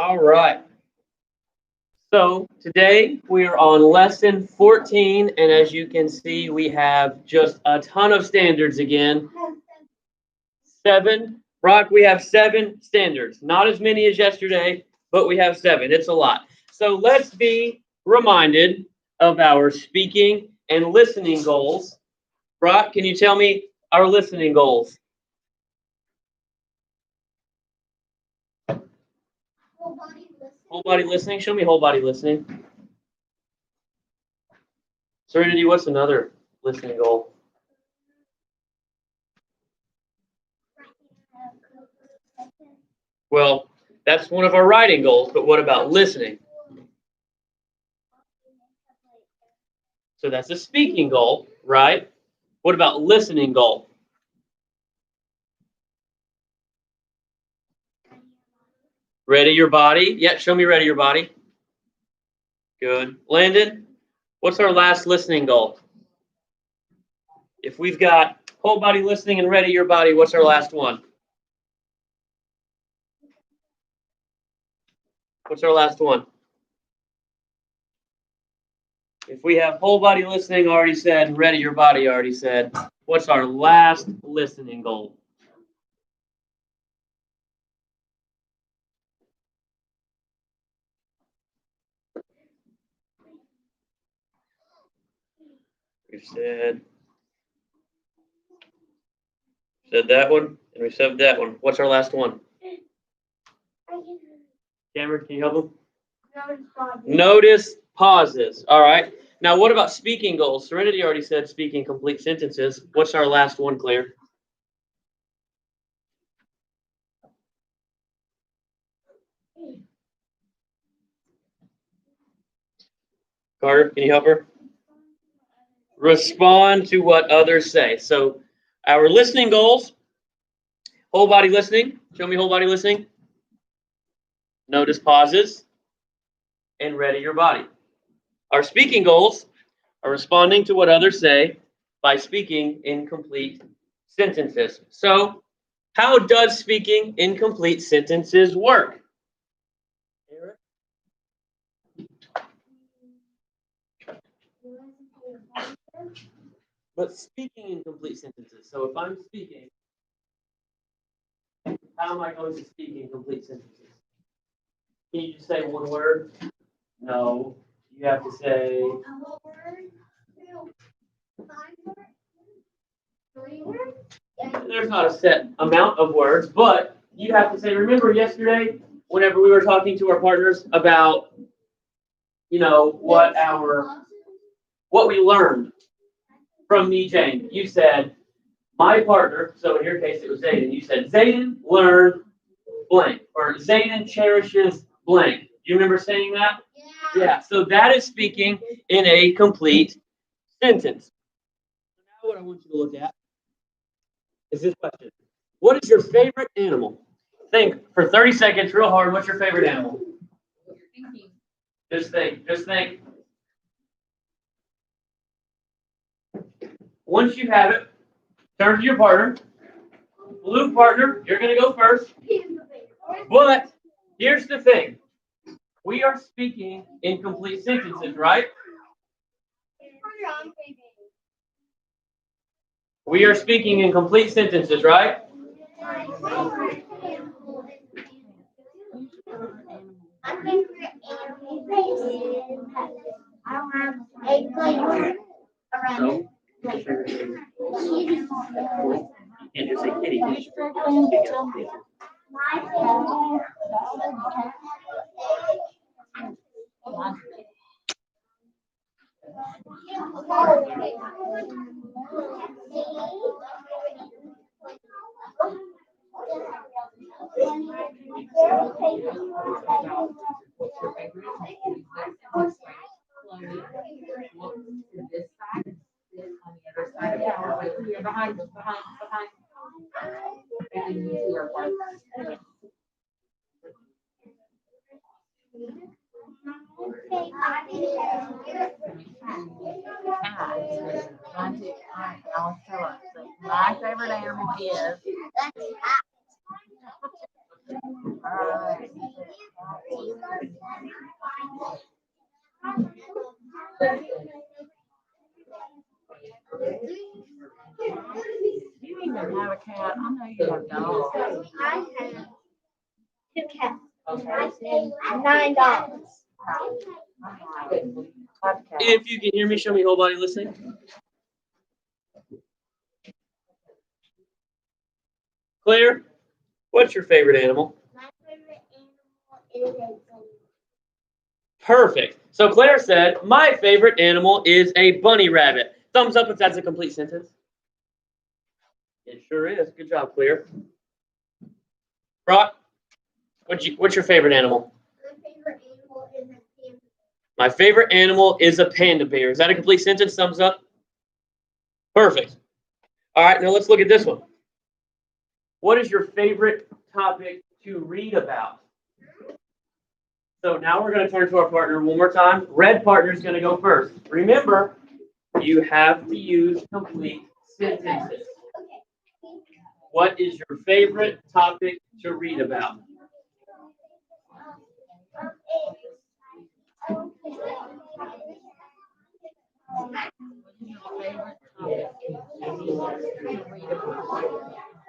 All right. So today we are on lesson 14, and as you can see, we have just a ton of standards again. 7. Brock, we have 7 standards. Not as many as yesterday, but we have 7. It's a lot. So let's be reminded of our speaking and listening goals. Brock, can you tell me our listening goals? Whole body listening. Show me whole body listening. Serenity, what's another listening goal? Well, that's one of our writing goals, but what about listening? So that's a speaking goal, right? What about listening goal? Ready your body. Yeah, show me ready your body. Good. Landon, what's our last listening goal? If we've got whole body listening and ready your body, what's our last one? What's our last one? If we have whole body listening already said, ready your body already said, what's our last listening goal? We said that one, and we said that one. What's our last one? Cameron, can you help him? Notice pauses. All right. Now, what about speaking goals? Serenity already said speaking complete sentences. What's our last one, Claire? Carter, can you help her? Respond to what others say. So, our listening goals: whole body listening. Show me whole body listening. Notice pauses. And ready your body. Our speaking goals are responding to what others say by speaking in complete sentences. So, how does speaking in complete sentences work? Eric? But speaking in complete sentences. So if I'm speaking, how am I going to speak in complete sentences? Can you just say one word? No. You have to say there's not a set amount of words, but you have to say, remember yesterday, whenever we were talking to our partners about, what we learned from me, Jane. You said, my partner, so in your case it was Zayden, you said, Zayden learned blank, or Zayden cherishes blank. Do you remember saying that? Yeah, so that is speaking in a complete sentence. Now what I want you to look at is this question. What is your favorite animal? Think for 30 seconds real hard, what's your favorite animal? Just think. Once you have it, turn to your partner. Blue partner, you're going to go first. But here's the thing. We are speaking in complete sentences, right? We are speaking in complete sentences, right? So, you can't just say kitty. My favorite animal is. cat. Okay. $9. If you can hear me, show me whole body listening. Claire, what's your favorite animal? My favorite animal is a bunny. Perfect. So Claire said, my favorite animal is a bunny rabbit. Thumbs up if that's a complete sentence. It sure is. Good job, Claire. Brock, what's your favorite animal? My favorite animal is a panda. My favorite animal is a panda bear. Is that a complete sentence? Thumbs up. Perfect. All right, now let's look at this one. What is your favorite topic to read about? So now we're going to turn to our partner one more time. Red partner is going to go first. Remember, you have to use complete sentences. What is your favorite topic to read about?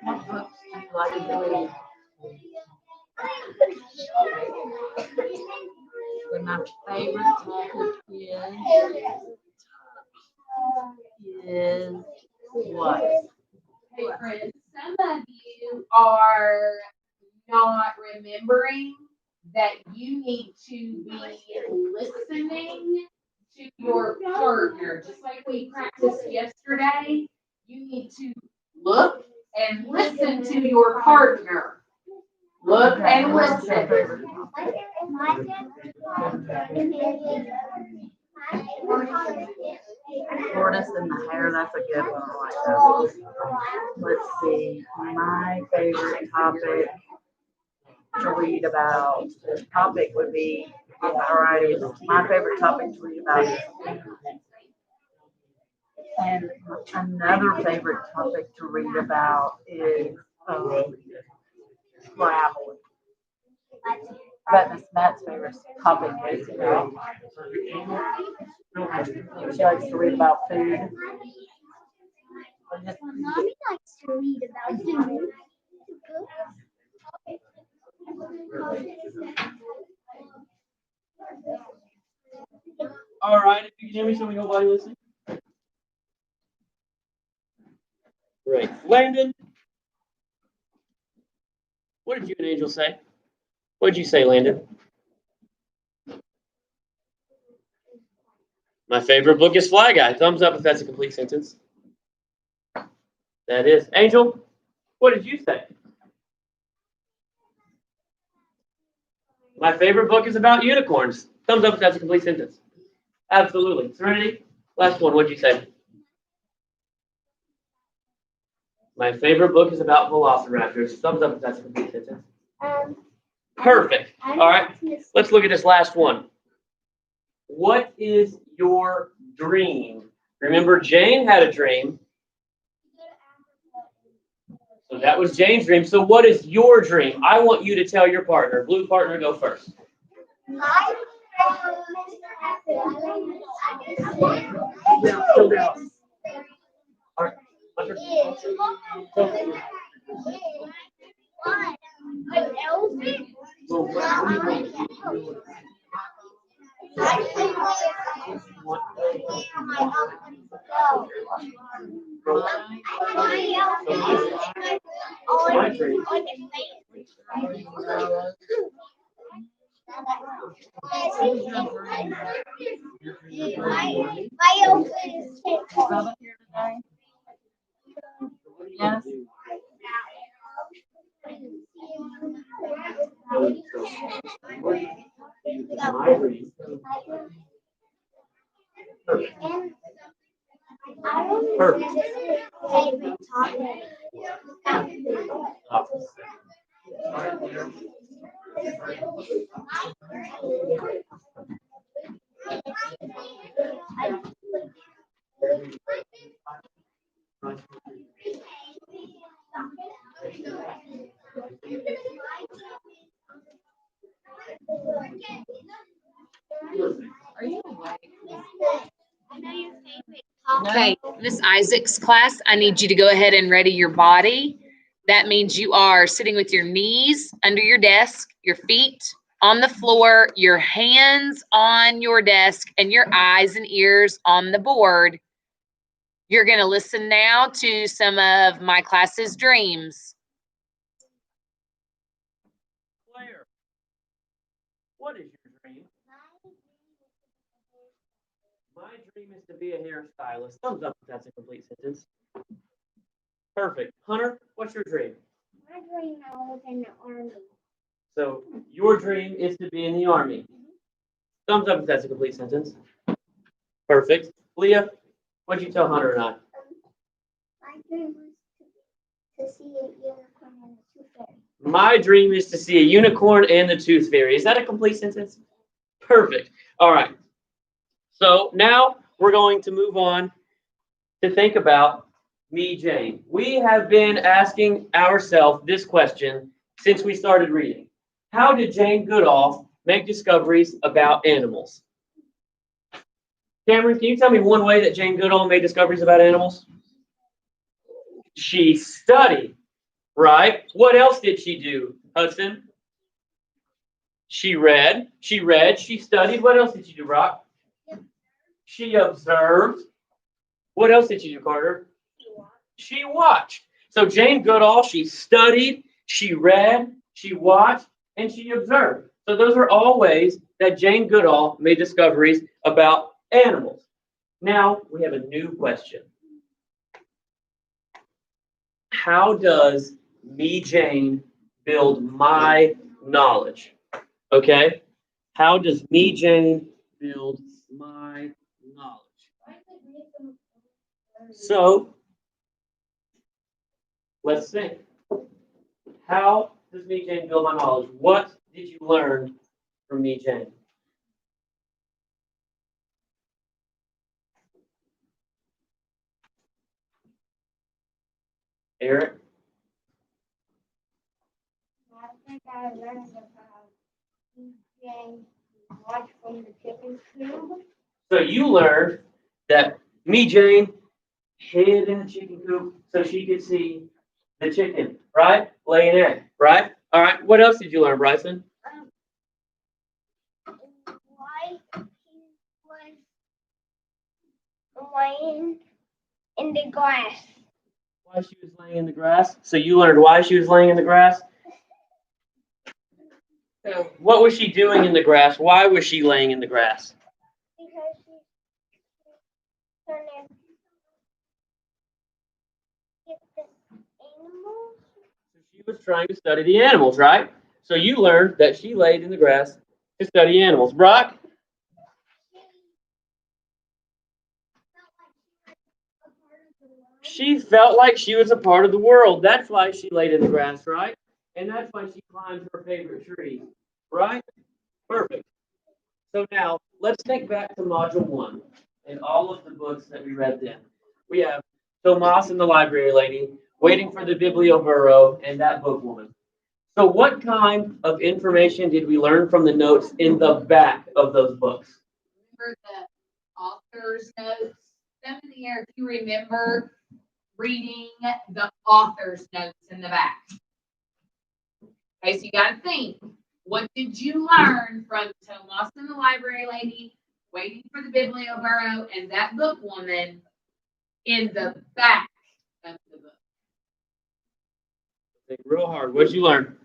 What books do you like to read? But my favorite topic is what? Hey, friends, some of you are not remembering that you need to be listening to your partner. Just like we practiced yesterday, you need to look and listen to your partner. Look and listen. Tortoise in the hair, that's a good one. I like that. Let's see, my favorite topic to read about. The topic would be, alrighty, my favorite topic to read about is and another favorite topic to read about is travel. But Miss Matt's favorite topic is she likes to read about food. Mommy likes to read about food. All right, if you can hear me, show me whole body listening. Great. Landon, what did you and Angel say? What did you say, Landon? My favorite book is Fly Guy. Thumbs up if that's a complete sentence. That is. Angel, what did you say? My favorite book is about unicorns. Thumbs up if that's a complete sentence. Absolutely. Serenity, last one. What did you say? My favorite book is about velociraptors. Thumbs up if that's a complete sentence. Perfect. All right. Let's look at this last one. What is your dream? Remember, Jane had a dream. So that was Jane's dream. So what is your dream? I want you to tell your partner. Blue partner, go first. My Brother here today? Yes. Are you awake? Okay, Miss Isaac's class, I need you to go ahead and ready your body. That means you are sitting with your knees under your desk, your feet on the floor, your hands on your desk, and your eyes and ears on the board. You're going to listen now to some of my class's dreams. Claire, what is your dream? My dream is to be a hairstylist. Thumbs up if that's a complete sentence. Perfect. Hunter, what's your dream? My dream I was in the army. So your dream is to be in the army. Thumbs up if that's a complete sentence. Perfect. Leah, what'd you tell Hunter and I? My dream was to see a unicorn and a tooth fairy. My dream is to see a unicorn and the tooth fairy. Is that a complete sentence? Perfect. All right. So now we're going to move on to think about me, Jane. We have been asking ourselves this question since we started reading. How did Jane Goodall make discoveries about animals? Cameron, can you tell me one way that Jane Goodall made discoveries about animals? She studied, right? What else did she do, Hudson? She read, she studied. What else did she do, Brock? She observed. What else did she do, Carter? She watched. So Jane Goodall, she studied, she read, she watched, and she observed. So those are all ways that Jane Goodall made discoveries about animals. Now we have a new question. How does me, Jane, build my knowledge? Okay? How does me, Jane, build my knowledge? So, let's think. How does me, Jane, build my knowledge? What did you learn from me, Jane? Eric? I think I learned about Jane watch from the chicken coop. So you learned that me, Jane, hid in the chicken coop so she could see the chicken, right? Lay an egg, right? All right. What else did you learn, Bryson? Why he was laying in the grass. Why she was laying in the grass. So you learned why she was laying in the grass. So what was she doing in the grass? Why was she laying in the grass? Because she's trying to get the animals. So she was trying to study the animals, right? So you learned that she laid in the grass to study animals. Brock? She felt like she was a part of the world. That's why she laid in the grass, right? And that's why she climbed her favorite tree, right? Perfect. So now, let's think back to Module 1 and all of the books that we read then. We have Tomas and the Library Lady, Waiting for the Biblioburro, and That Book Woman. So what kind of information did we learn from the notes in the back of those books? Remember the author's notes? Some in the air, if you remember reading the author's notes in the back. Okay, so you got to think. What did you learn from Tomas and the Library Lady, Waiting for the Biblioburro, and That Book Woman in the back of the book? Think real hard. What did you learn?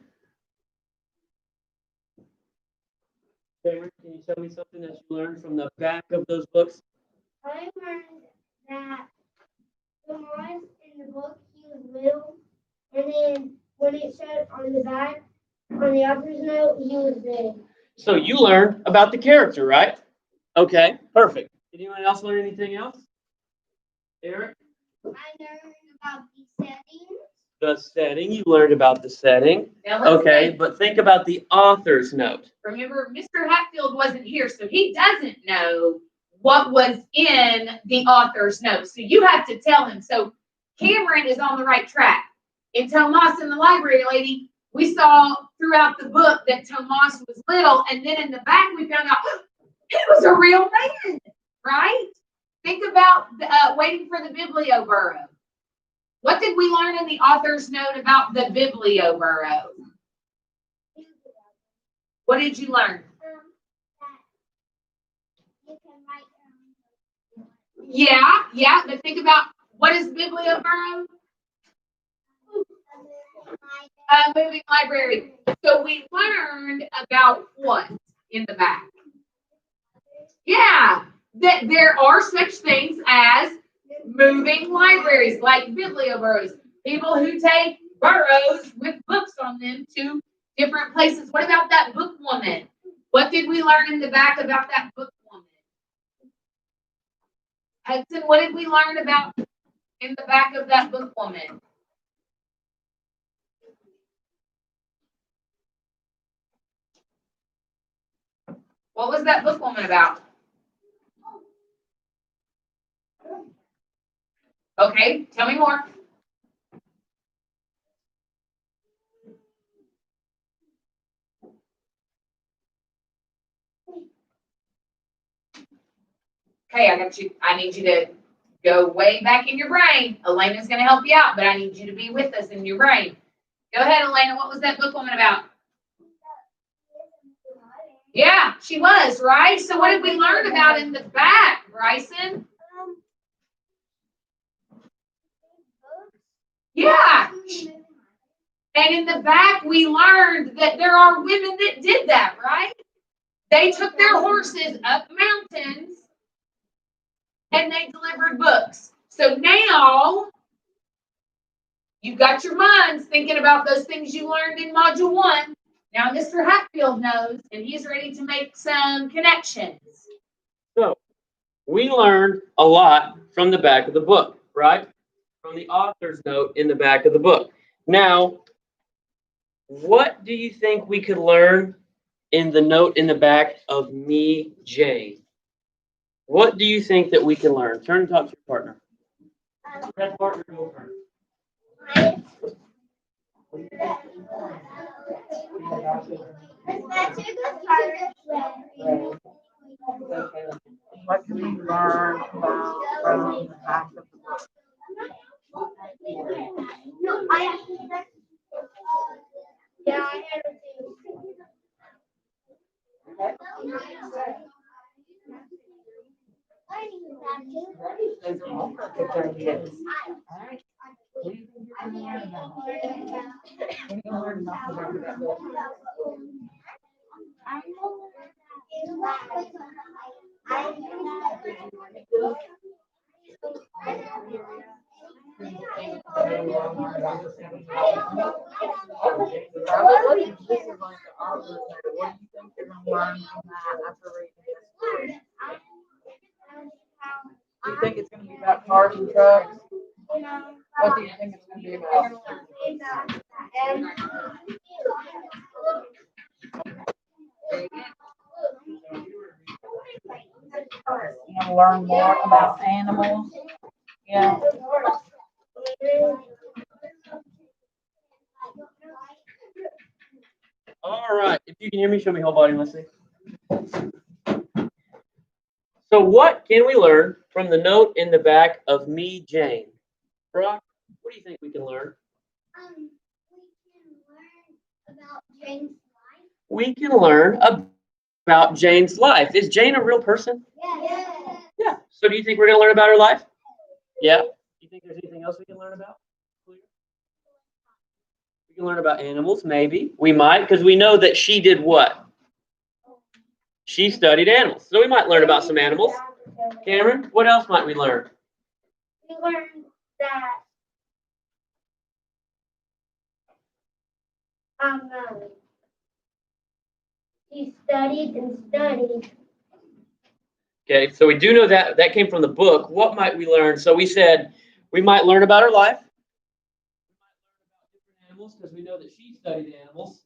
Cameron, can you tell me something that you learned from the back of those books? I learned that Tomas in the book, he was little, and then when it said on the back, on the author's note, he was big. So you learned about the character, right? Okay, perfect. Did anyone else learn anything else? Eric? I learned about the settings. The setting, you learned about the setting. Now let's Okay, think. but think about the author's note. Remember, Mr. Hatfield wasn't here, so he doesn't know what was in the author's notes. So you have to tell him. So Cameron is on the right track. In Tomas and the Library Lady, we saw throughout the book that Tomas was little, and then in the back we found out he was a real man, right? Think about Waiting for the Biblioburro. What did we learn in the author's note about the biblioburo? What did you learn? That you can write Yeah, but think about, what is biblioburo? A moving library. So we learned about what in the back? Yeah, that there are such things as moving libraries, like biblioburros. People who take burros with books on them to different places. What about that book woman? What did we learn in the back about that book woman? Hudson, what did we learn about in the back of that book woman? What was that book woman about? Okay, tell me more. Okay, I need you to go way back in your brain. Elena's going to help you out, but I need you to be with us in your brain. Go ahead, Elena. What was that book woman about? Yeah, she was, right? So what did we learn about in the back, Bryson? Yeah. And in the back, we learned that there are women that did that, right? They took their horses up mountains and they delivered books. So now you've got your minds thinking about those things you learned in Module 1. Now Mr. Hatfield knows, and he's ready to make some connections. So we learned a lot from the back of the book, right? From the author's note in the back of the book. Now, what do you think we could learn in the note in the back of Me, Jane? What do you think that we can learn? Turn and talk to your partner. That partner, go first. What can we learn about from the back of the book? No, yeah, I had it too. Those are all perfect ideas. Alright. What do you think you're gonna learn about? What are you gonna learn about the back of that book? Charlotte, this is like the author's note. What do you think you're gonna learn from that after reading this book? Do you think it's gonna be about cars and trucks? What do you think it's gonna be about? You wanna learn more about animals? Yeah. All right. If you can hear me, show me whole body. Let's see. So what can we learn from the note in the back of Me, Jane? Brock, what do you think we can learn? We can learn about Jane's life. We can learn about Jane's life. Is Jane a real person? Yeah. Yeah. So do you think we're going to learn about her life? Yeah. Do you think there's anything else we can learn about? We can learn about animals, maybe. We might, because we know that she did what? She studied animals. So we might learn about some animals. Cameron, what else might we learn? We learned that he studied and studied. Okay, so we do know that that came from the book. What might we learn? So we said we might learn about her life. We might learn about different animals because we know that she studied animals.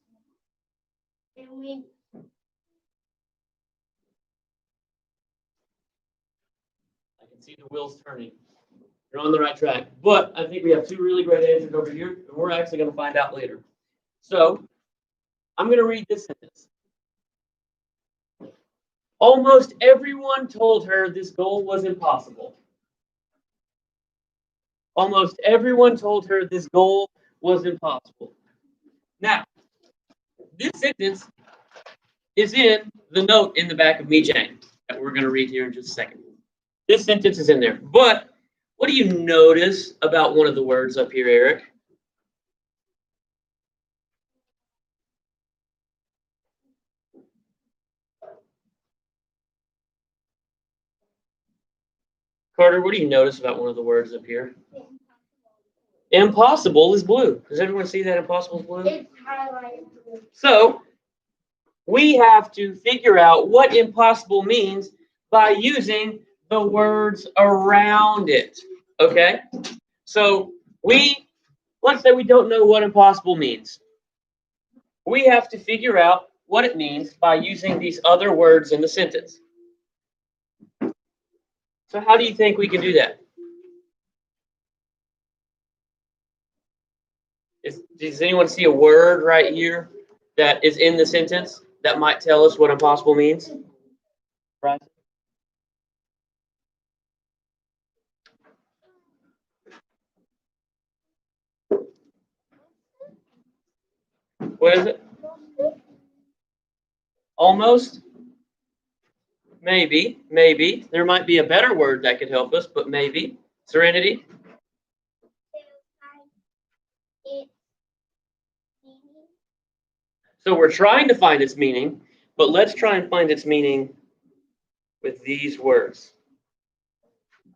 And we I can see the wheels turning. You're on the right track. But I think we have two really great answers over here, and we're actually going to find out later. So I'm going to read this sentence. Almost everyone told her this goal was impossible. Almost everyone told her this goal was impossible. Now, this sentence is in the note in the back of Me Jane that we're going to read here in just a second. This sentence is in there. But what do you notice about one of the words up here, Eric? Carter, what do you notice about one of the words up here? Impossible is blue. Does everyone see that impossible is blue? It's highlighted blue. So we have to figure out what impossible means by using the words around it. Okay? So let's say we don't know what impossible means. We have to figure out what it means by using these other words in the sentence. So how do you think we can do that? Does anyone see a word right here that is in the sentence that might tell us what impossible means? Right. What is it? Almost? Maybe. There might be a better word that could help us, but maybe. Serenity? So we're trying to find its meaning, but let's try and find its meaning with these words.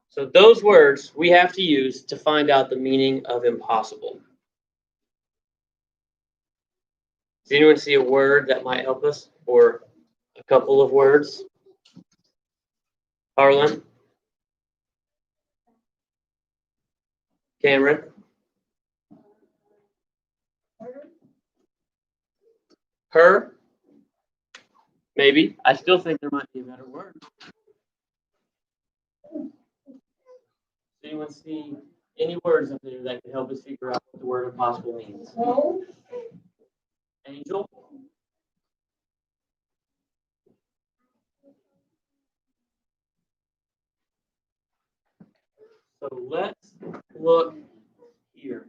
So those words we have to use to find out the meaning of impossible. Does anyone see a word that might help us, or a couple of words? Harlan? Cameron? Her? Maybe. I still think there might be a better word. Does anyone see any words up there that can help us figure out what the word impossible means? Angel? So let's look here.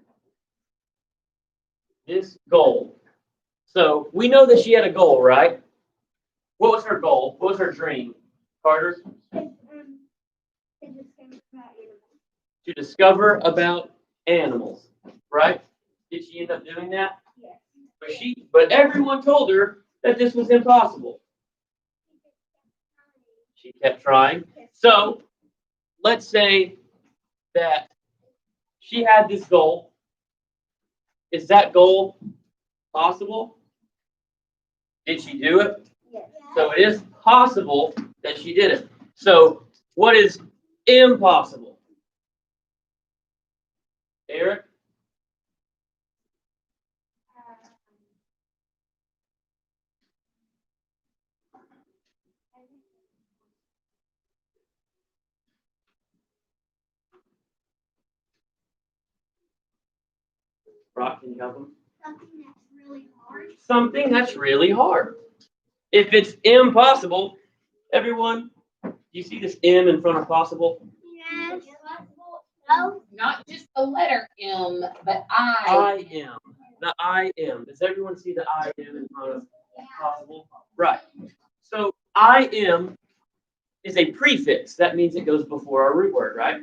This goal. So we know that she had a goal, right? What was her goal? What was her dream? Carter? To discover about animals, right? Did she end up doing that? Yes. But everyone told her that this was impossible. She kept trying. So let's say that she had this goal. Is that goal possible? Did she do it? Yes. So it is possible that she did it. So what is impossible? Eric? Brock, can you help him? Something that's really hard. Something that's really hard. If it's impossible, everyone, do you see this M in front of possible? Yes. No. Not just the letter M, but I. I am. The I am. Does everyone see the I am in front of possible? Right. So I am is a prefix. That means it goes before our root word, right?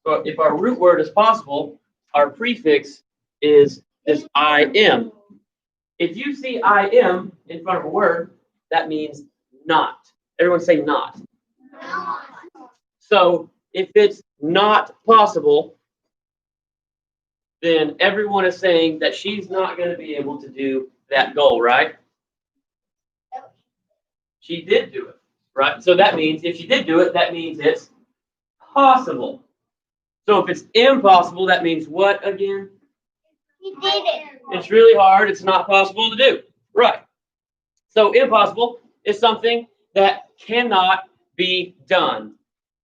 So if our root word is possible, our prefix is this I am. If you see I am in front of a word, that means not. Everyone say not. So if it's not possible, then everyone is saying that she's not going to be able to do that goal, right? She did do it, right? So that means if she did do it, that means it's possible. So if it's impossible, that means what again? He did it. It's really hard. It's not possible to do. Right. So impossible is something that cannot be done.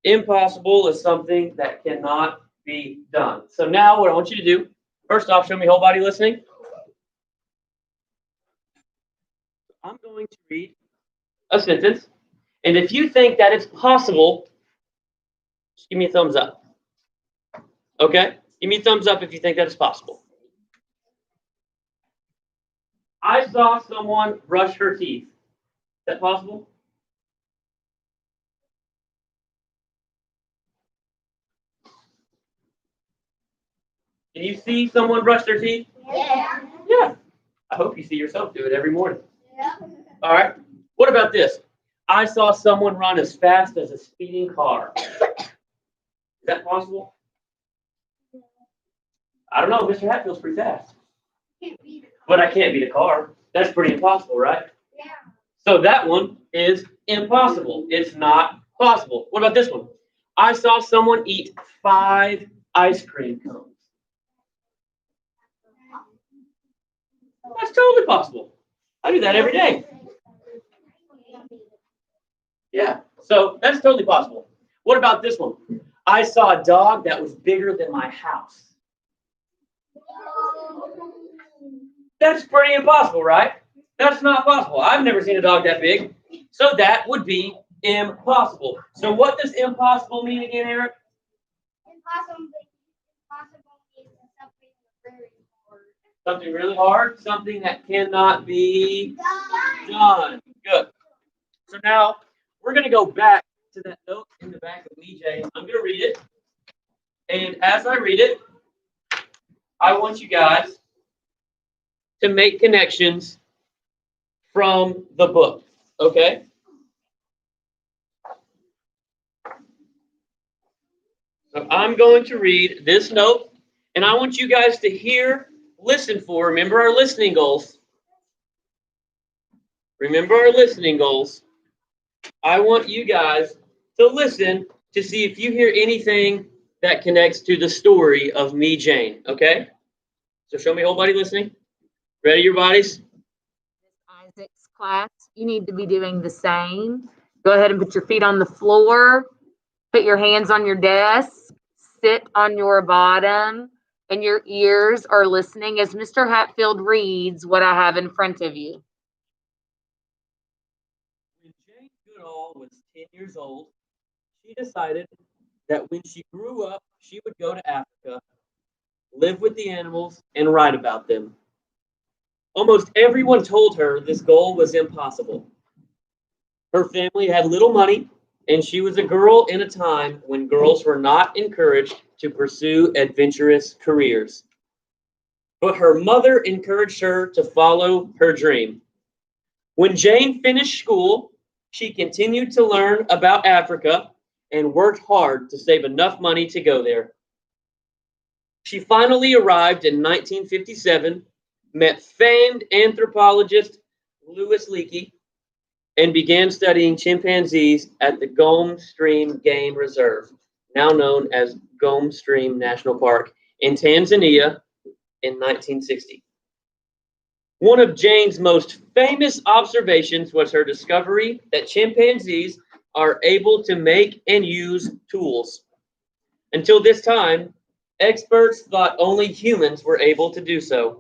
Impossible is something that cannot be done. So now what I want you to do, first off, show me whole body listening. I'm going to read a sentence, and if you think that it's possible, just give me a thumbs up. Okay? Give me a thumbs up if you think that is possible. I saw someone brush her teeth. Is that possible? Can you see someone brush their teeth? Yeah. Yeah. I hope you see yourself do it every morning. Yeah. All right. What about this? I saw someone run as fast as a speeding car. Is that possible? I don't know. Mr. Hatfield's pretty fast. But I can't beat a car. That's pretty impossible, right? Yeah. So that one is impossible. It's not possible. What about this one? I saw someone eat 5 ice cream cones. That's totally possible. I do that every day. Yeah. So that's totally possible. What about this one? I saw a dog that was bigger than my house. That's pretty impossible, right? That's not possible. I've never seen a dog that big. So that would be impossible. So what does impossible mean again, Eric? Impossible is something very hard. Something really hard, something that cannot be done. Good. So now we're going to go back to that note in the back of EJ. I'm going to read it. And as I read it, I want you guys to make connections from the book. Okay? So I'm going to read this note, and I want you guys to hear, listen for, remember our listening goals. Remember our listening goals. I want you guys to listen to see if you hear anything that connects to the story of me, Jane. Okay? So show me whole body listening. Ready, your bodies? Isaac's class, you need to be doing the same. Go ahead and put your feet on the floor. Put your hands on your desk. Sit on your bottom. And your ears are listening as Mr. Hatfield reads what I have in front of you. When Jane Goodall was 10 years old, she decided that when she grew up, she would go to Africa, live with the animals, and write about them. Almost everyone told her this goal was impossible. Her family had little money, and she was a girl in a time when girls were not encouraged to pursue adventurous careers. But her mother encouraged her to follow her dream. When Jane finished school, she continued to learn about Africa and worked hard to save enough money to go there. She finally arrived in 1957, met famed anthropologist Louis Leakey, and began studying chimpanzees at the Gombe Stream Game Reserve, now known as Gombe Stream National Park, in Tanzania in 1960. One of Jane's most famous observations was her discovery that chimpanzees are able to make and use tools. Until this time, experts thought only humans were able to do so.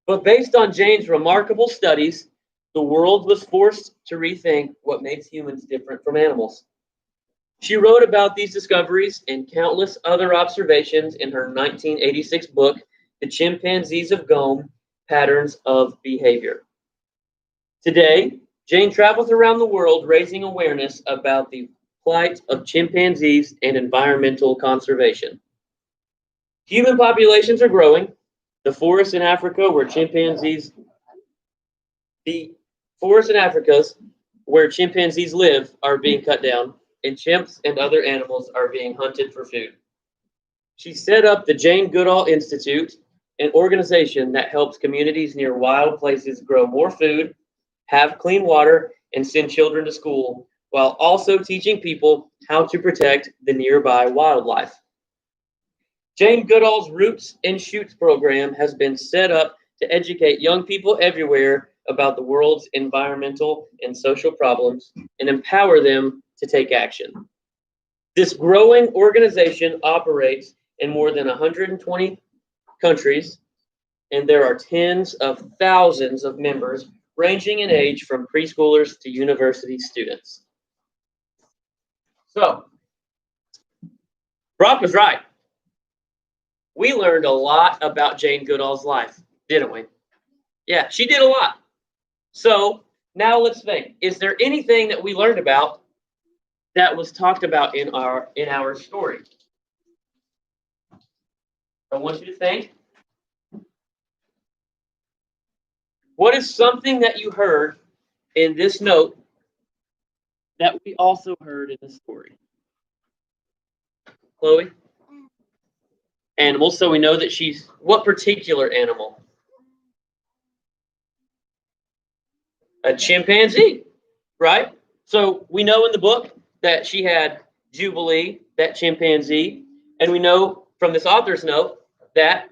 But based on Jane's remarkable studies, the world was forced to rethink what makes humans different from animals. She wrote about these discoveries and countless other observations in her 1986 book, The Chimpanzees of Gombe: Patterns of Behavior. Today, Jane travels around the world raising awareness about the plight of chimpanzees and environmental conservation. Human populations are growing. The forests in Africa where chimpanzees live are being cut down, and chimps and other animals are being hunted for food. She set up the Jane Goodall Institute, an organization that helps communities near wild places grow more food, have clean water, and send children to school, while also teaching people how to protect the nearby wildlife. Jane Goodall's Roots and Shoots program has been set up to educate young people everywhere about the world's environmental and social problems and empower them to take action. This growing organization operates in more than 120 countries, and there are tens of thousands of members ranging in age from preschoolers to university students. So, Brock was right. we learned a lot about Jane Goodall's life, didn't we? Yeah, she did a lot. So now let's think. Is there anything that we learned about that was talked about in our story? I want you to think. What is something that you heard in this note that we also heard in the story? Chloe? Animals, so we know that she's what particular animal? A chimpanzee, right? So we know in the book that she had Jubilee, that chimpanzee, and we know from this author's note that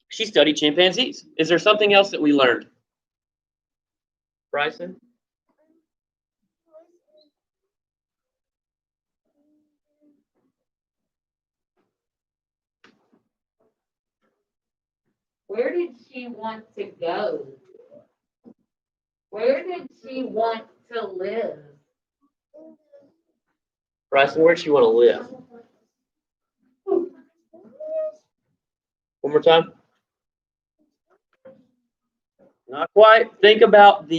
she studied chimpanzees. Is there something else that we learned? Bryson? Where did she want to go? Where did she want to live? Bryson, where'd she want to live? One more time. Not quite. Think about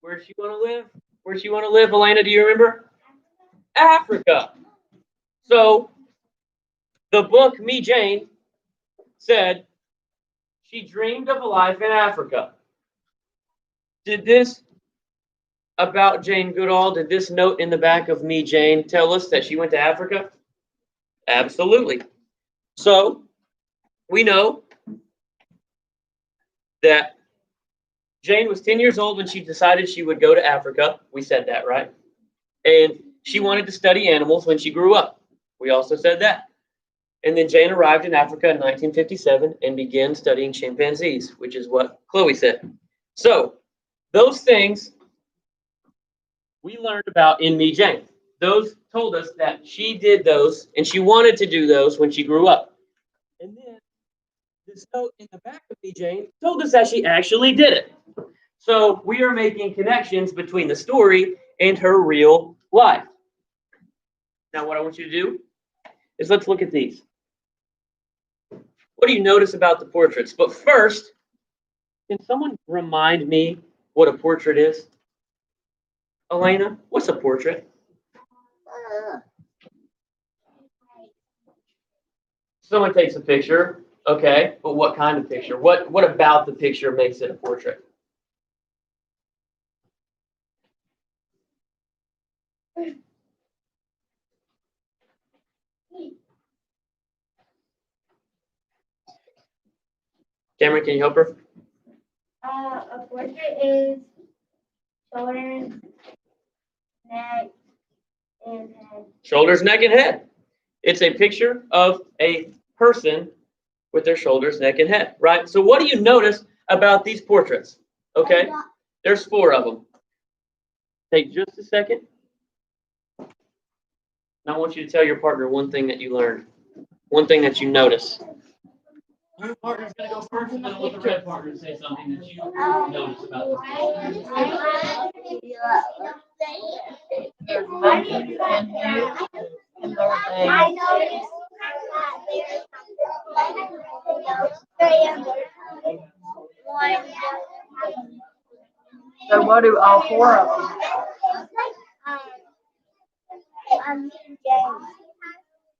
where she want to live. Where she want to live, Elena? Do you remember? Africa. So the book Me Jane said she dreamed of a life in Africa. Did this about Jane Goodall? Did this note in the back of Me Jane tell us that she went to Africa? Absolutely. So we know that Jane was 10 years old when she decided she would go to Africa. We said that, right? And she wanted to study animals when she grew up. We also said that. And then Jane arrived in Africa in 1957 and began studying chimpanzees, which is what Chloe said. So those things we learned about in Me Jane. Those told us that she did those and she wanted to do those when she grew up. And then this note in the back of Me Jane told us that she actually did it. So we are making connections between the story and her real life. Now what I want you to do is let's look at these. What do you notice about the portraits? But first, can someone remind me what a portrait is? Elena, what's a portrait? Someone takes a picture, okay, but what kind of picture? What about the picture makes it a portrait? Cameron, can you help her? A portrait is shoulders, neck, and head. Shoulders, neck, and head. It's a picture of a person with their shoulders, neck, and head, right? So what do you notice about these portraits? Okay, there's 4 of them. Take just a second. Now I want you to tell your partner one thing that you learned, one thing that you notice. Your partner's gonna go first, and then I want the red partner to say something that you notice about this. There's monkeys in here, and there's I a, noticed so what do all 4 of them?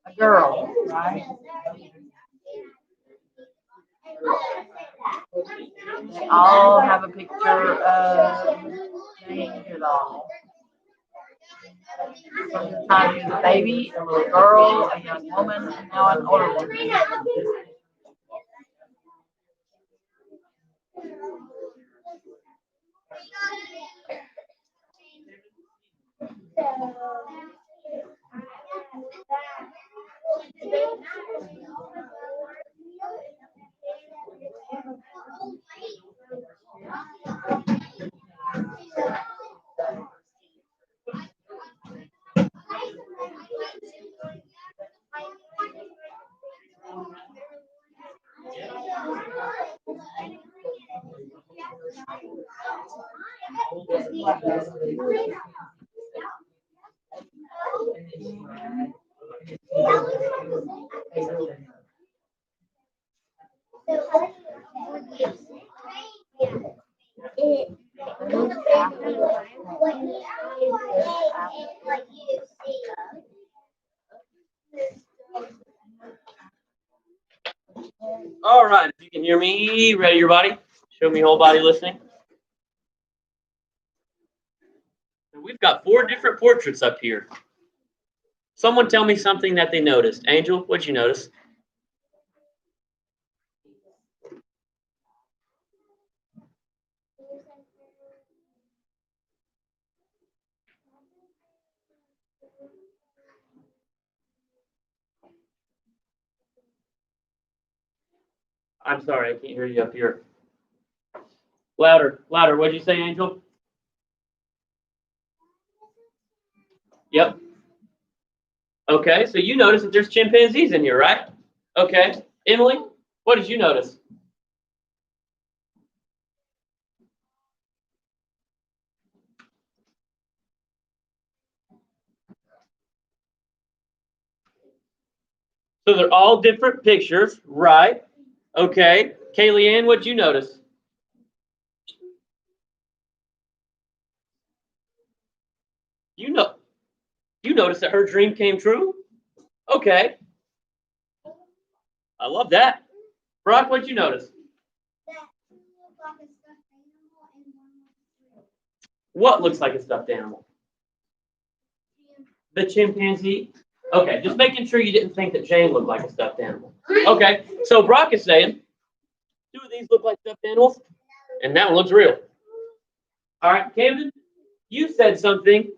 A girl, right? They all have a picture of Jane Goodall. Sometimes she's a baby, a little girl, a young woman, and now an older woman. All right, if you can hear me, ready your body? Show me whole body listening. And we've got 4 different portraits up here. Someone tell me something that they noticed. Angel, what'd you notice? I'm sorry, I can't hear you up here. Louder, louder. What'd you say, Angel? Yep. Okay, so you notice that there's chimpanzees in here, right? Okay. Emily, what did you notice? So they're all different pictures, right? Okay. Kaylee Ann, what'd you notice? You noticed that her dream came true? Okay. I love that. Brock, what'd you notice? What looks like a stuffed animal? The chimpanzee? Okay, just making sure you didn't think that Jane looked like a stuffed animal. Okay, so Brock is saying, 2 of these look like stuffed animals, and that one looks real. All right, Camden, you said something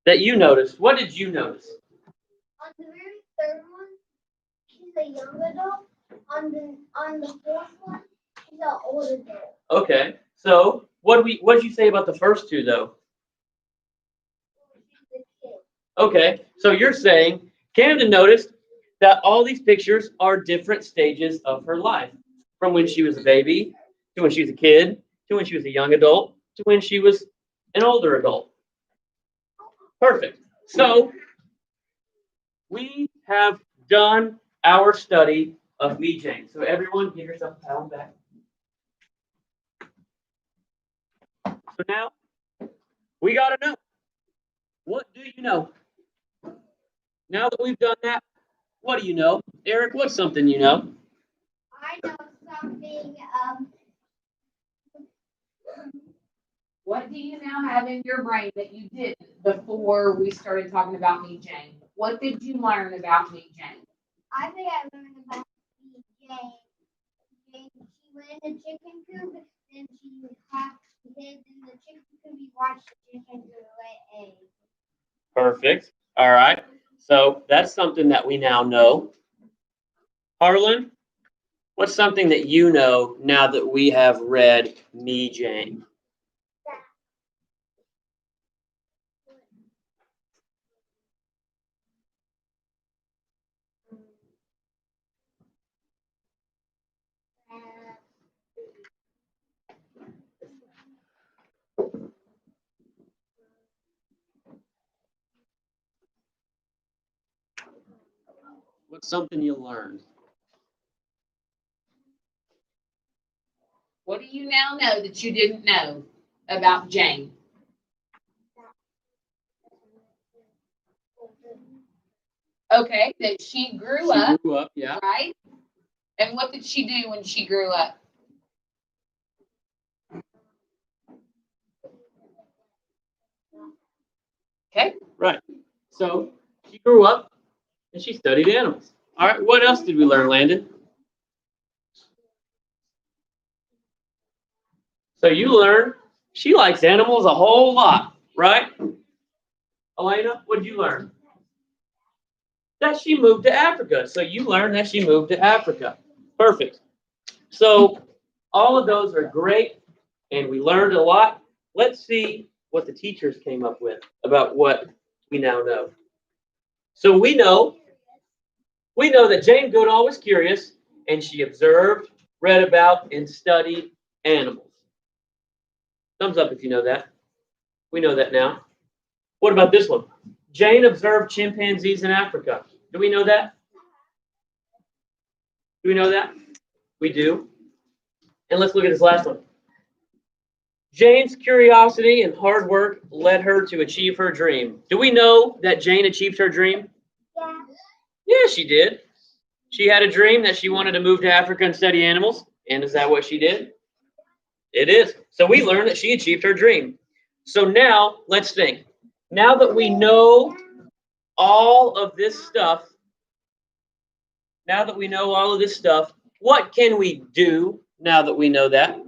that you noticed. What did you notice? On the very third one, she's a young adult. On the fourth one, she's an old adult. Okay, so what did you say about the first 2 though? She's a kid. Okay, so you're saying Camden noticed that all these pictures are different stages of her life, from when she was a baby to when she was a kid to when she was a young adult to when she was an older adult. Perfect. So we have done our study of Me Jane. So everyone, give yourself a pat on the back. So now we got to know, what do you know? Now that we've done that, what do you know? Eric, what's something you know? I know something. What do you now have in your brain that you didn't before we started talking about Me Jane? What did you learn about Me Jane? I think I learned about Jane. She went in the chicken coop, then she hid in the chicken coop. You watched the chicken lay eggs. Perfect. All right. So that's something that we now know. Harlan, what's something that you know now that we have read Me Jane? What's something you learned? What do you now know that you didn't know about Jane? Okay, that she grew up, She grew up, yeah. right? And what did she do when she grew up? Okay. Right. So she grew up and she studied animals. All right. What else did we learn, Landon? So you learned she likes animals a whole lot, right? Elena, what did you learn? That she moved to Africa. So you learned that she moved to Africa. Perfect. So all of those are great, and we learned a lot. Let's see what the teachers came up with about what we now know. So we know that Jane Goodall was curious, and she observed, read about, and studied animals. Thumbs up if you know that. We know that now. What about this one? Jane observed chimpanzees in Africa. Do we know that? Do we know that? We do. And let's look at this last one. Jane's curiosity and hard work led her to achieve her dream. Do we know that Jane achieved her dream? Yeah. Yeah, she did. She had a dream that she wanted to move to Africa and study animals. And is that what she did? It is. So we learned that she achieved her dream. So now let's think. Now that we know all of this stuff, what can we do now that we know that?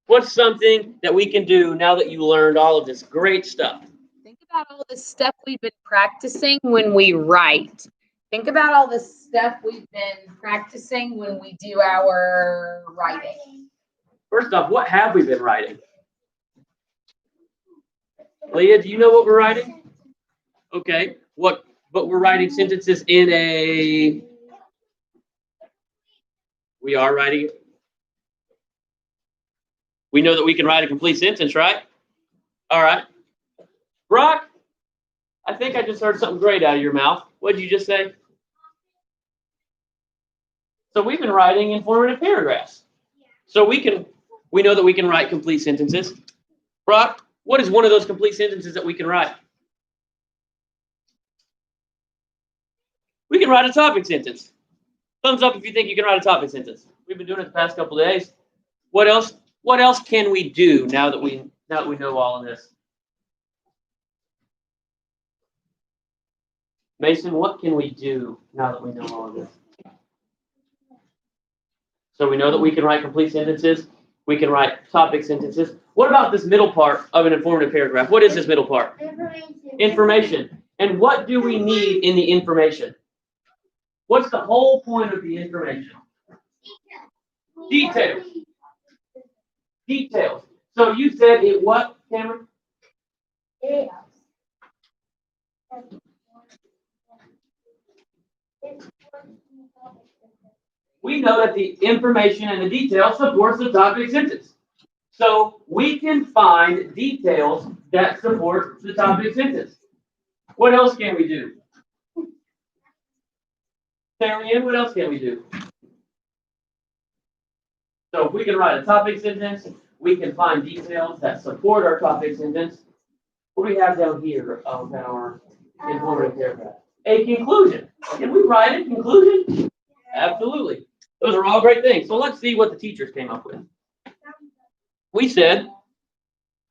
What's something that we can do now that you learned all of this great stuff? Think about all the stuff we've been practicing when we write. Think about all the stuff we've been practicing when we do our writing. First off, what have we been writing? Leah, do you know what we're writing? Okay. But we're writing sentences in a. We are writing. We know that we can write a complete sentence, right? All right. Brock, I think I just heard something great out of your mouth. What did you just say? So we've been writing informative paragraphs. So we know that we can write complete sentences. Brock, what is one of those complete sentences that we can write? We can write a topic sentence. Thumbs up if you think you can write a topic sentence. We've been doing it the past couple of days. What else? What else can we do now that we know all of this? Mason, what can we do now that we know all of this? So we know that we can write complete sentences. We can write topic sentences. What about this middle part of an informative paragraph? What is this middle part? Information. And what do we need in the information? What's the whole point of the information? Details. Details. So you said it what, Cameron? We know that the information and the details supports the topic sentence. So we can find details that support the topic sentence. What else can we do? Terry, what else can we do? So if we can write a topic sentence, we can find details that support our topic sentence. What do we have down here of our informative paragraph? A conclusion. Can we write a conclusion? Absolutely. Those are all great things. So let's see what the teachers came up with. We said,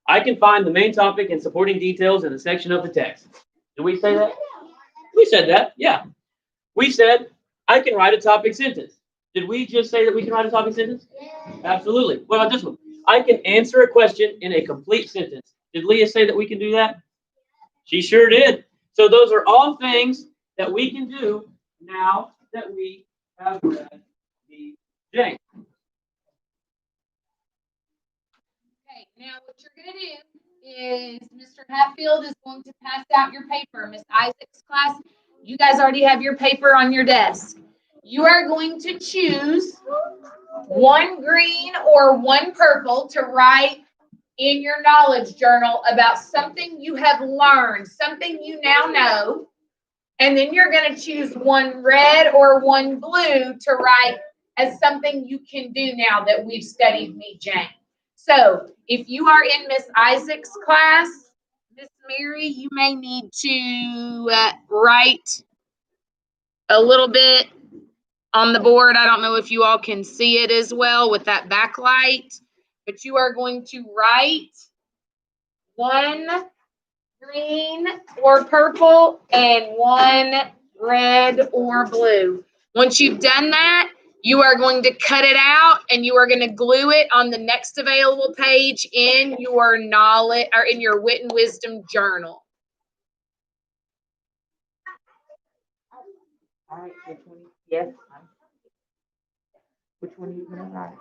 I can find the main topic and supporting details in the section of the text. Did we say that? We said that, yeah. We said, I can write a topic sentence. Did we just say that we can write a topic sentence? Absolutely. What about this one? I can answer a question in a complete sentence. Did Leah say that we can do that? She sure did. So those are all things that we can do now that we have read the Jane. Okay, now what you're gonna do is Mr. Hatfield is going to pass out your paper. Miss Isaac's class, you guys already have your paper on your desk. You are going to choose one green or one purple to write in your knowledge journal about something you have learned, something you now know. And then you're going to choose one red or one blue to write as something you can do now that we've studied Meet Jane. So if you are in Miss Isaac's class, Miss Mary, you may need to write a little bit on the board. I don't know if you all can see it as well with that backlight, but you are going to write one green or purple and one red or blue. Once you've done that, you are going to cut it out and you are going to glue it on the next available page in your knowledge or in your Wit and Wisdom journal. All right, which one? Yes. Which one are you gonna write?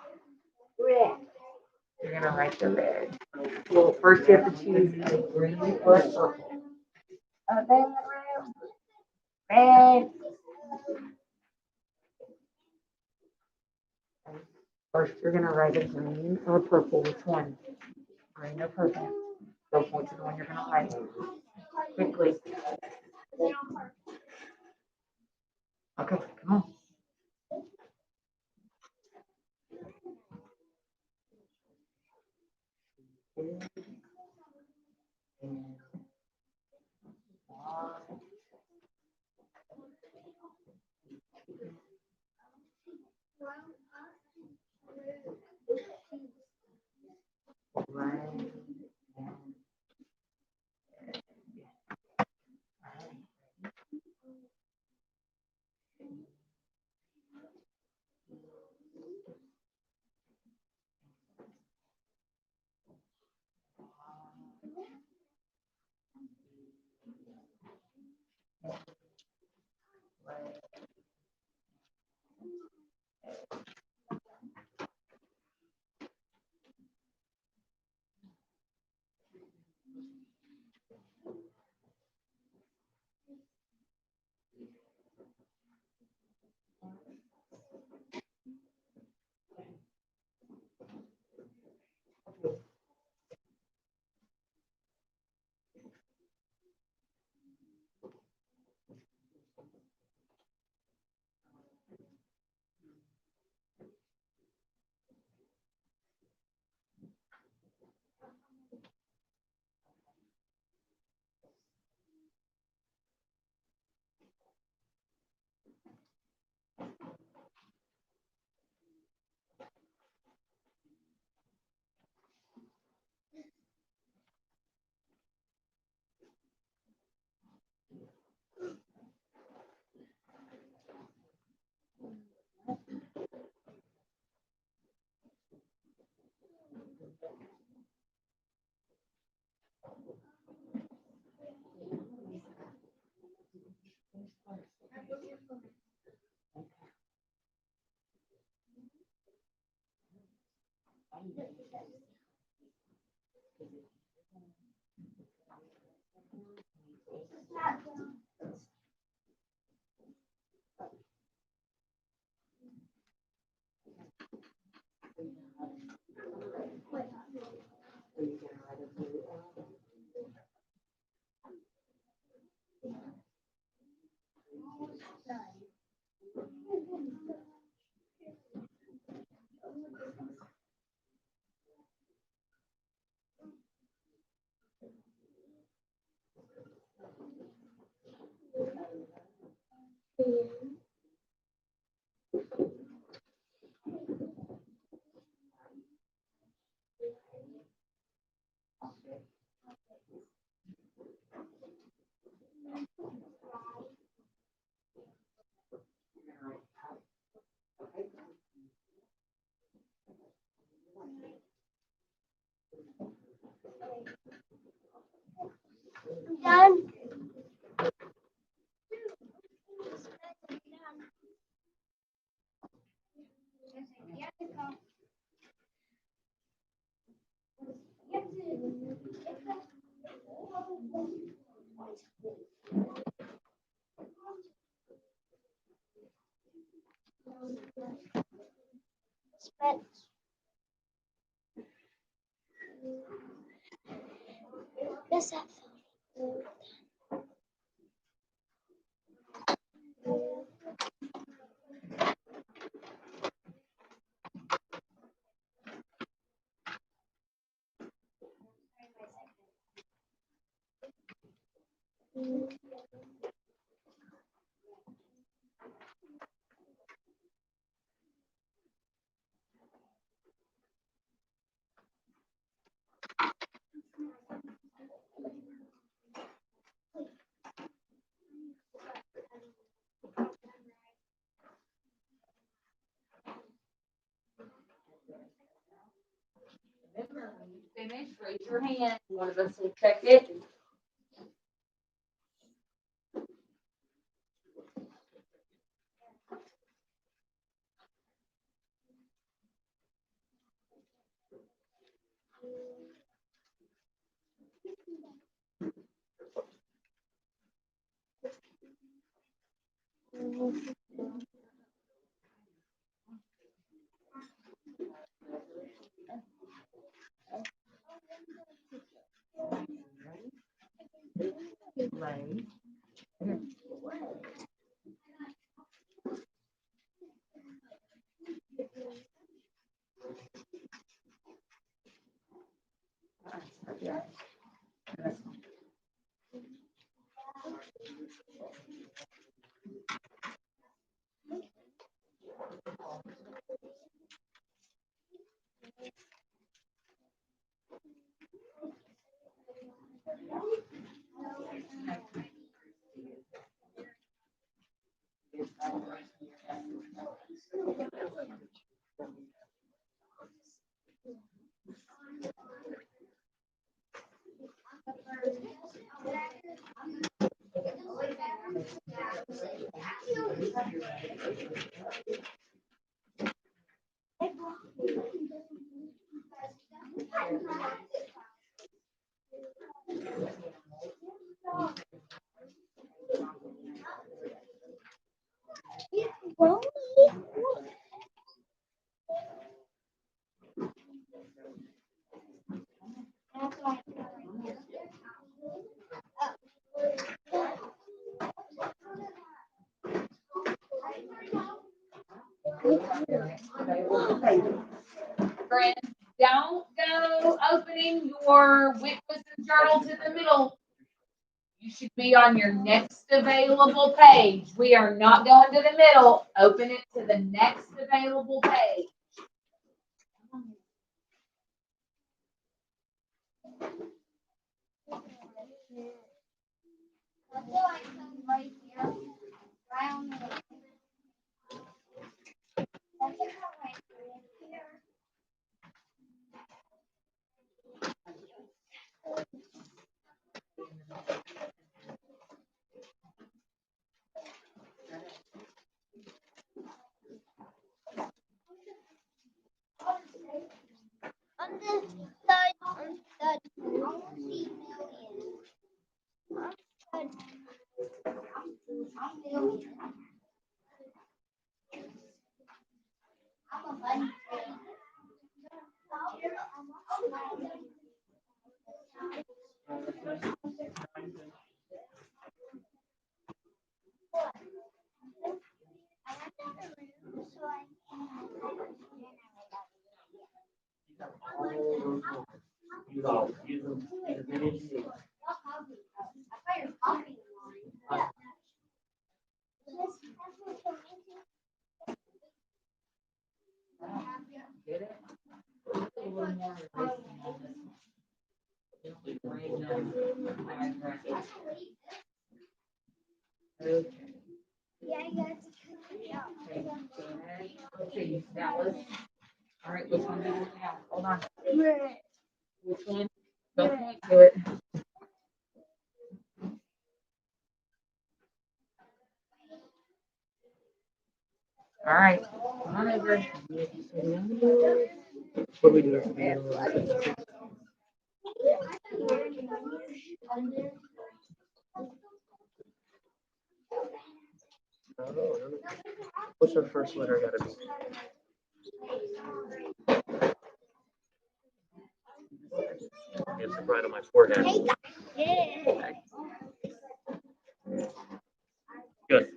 Red. You're gonna write the red. Well, first you have to choose a green or purple. Red. First, you're gonna write a green or purple. Which one? Green or purple? Go point to the one you're gonna write. Quickly. Okay, come on. Done. Yes, Remember, when you finish, raise your hand. One of us will check it. Lay. Well, Friends, don't go opening your Witness Journal to the middle. You should be on your next available page. We are not going to the middle. Open it to the next available page. I feel like some right here, right on the. That's a right here. Use all, use them, use as many as you need. Get it? A little more erasing on this one. Bring them diagram. Okay. Okay, now let's, all right, which one do you want now? Hold on. Which one? Don't point to it. All right, come on over. What do we do? What's our first letter gotta be? It's right on my forehead. Good.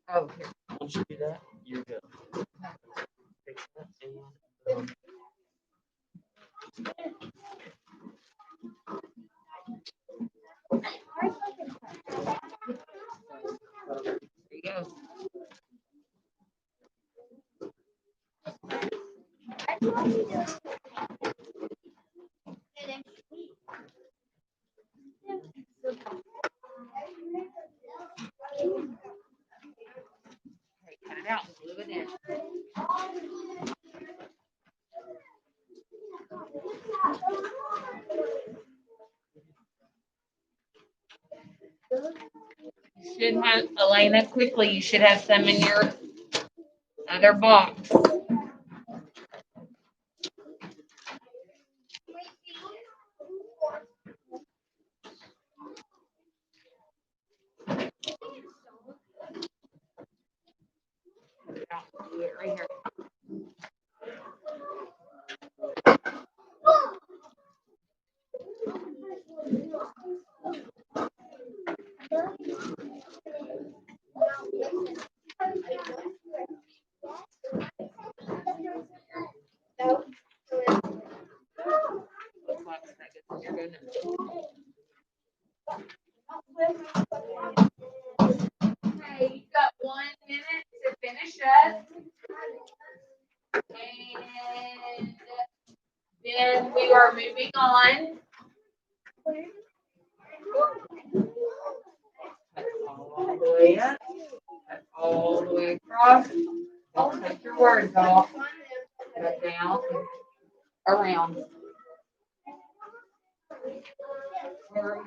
Oh, here. Once you do that, you're good. Take that and, There you go. Okay, cut it out, glue it in. You should have, Elena, quickly, you should have some in your other box. Cut it out, glue it right here. What box is that good for your goodness? Okay, you've got 1 minute to finish up. And then we are moving on. Cut all the way up, cut all the way across. Don't take your words off. Cut down, around. Where are you?